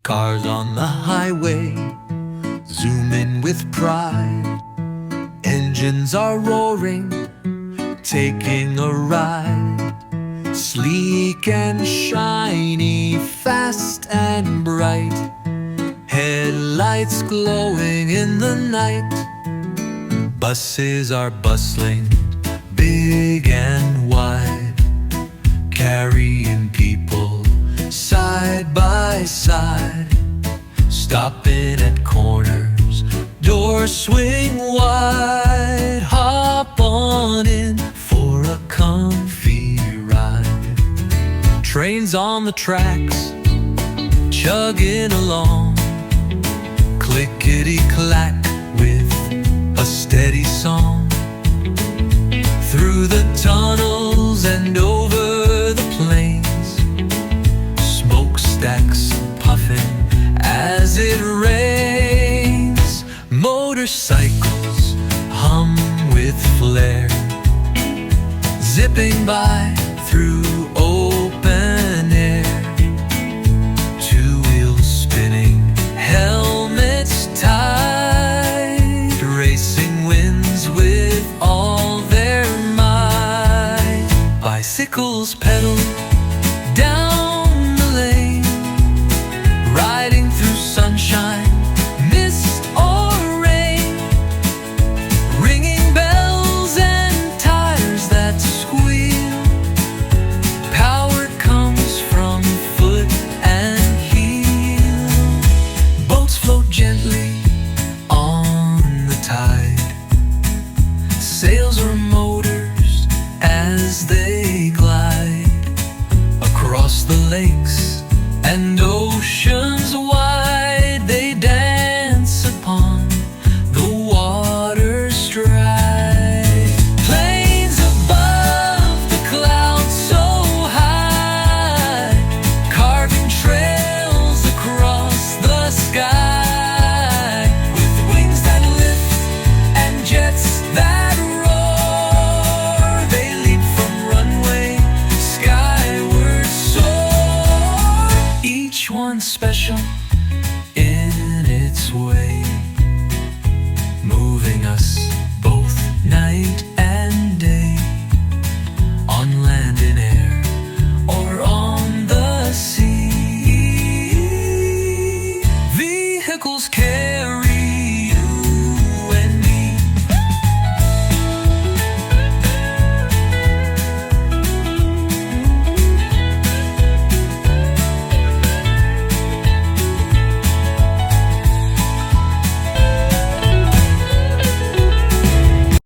Cars on the highway zoom in with pride. Engines are roaring, taking a ride. Sleek and shiny, fast and bright. Headlights glowing in the night. Buses are bustling, big and wide, carrying people side by side. Stopping at corners, doors swing wide. Hop on in for a comfy ride. Trains on the tracks, chugging along. Clickety-clack with a steady song. Through the tunnels and over the plains, smokestacks puffing as it rains. Motorcycles hum with flair, zipping by through open air. Two wheels spinning, helmets tied, racing winds with all their might. Bicycles pedal down the lane, riding through sunshine, mist or rain. Ringing bells and tires that squeal. Power comes from foot and heel. Boats float gently on the tide. Sails or motors as they glide across the lakes and oceans wide. They dance upon the water's stride. Planes above the clouds so high, carving trails across the sky. With wings that lift and jets that roar, they leap from runway skyward soar. Each one special in its way, moving us both night and day. On land, in air, or on the sea. Vehicles carry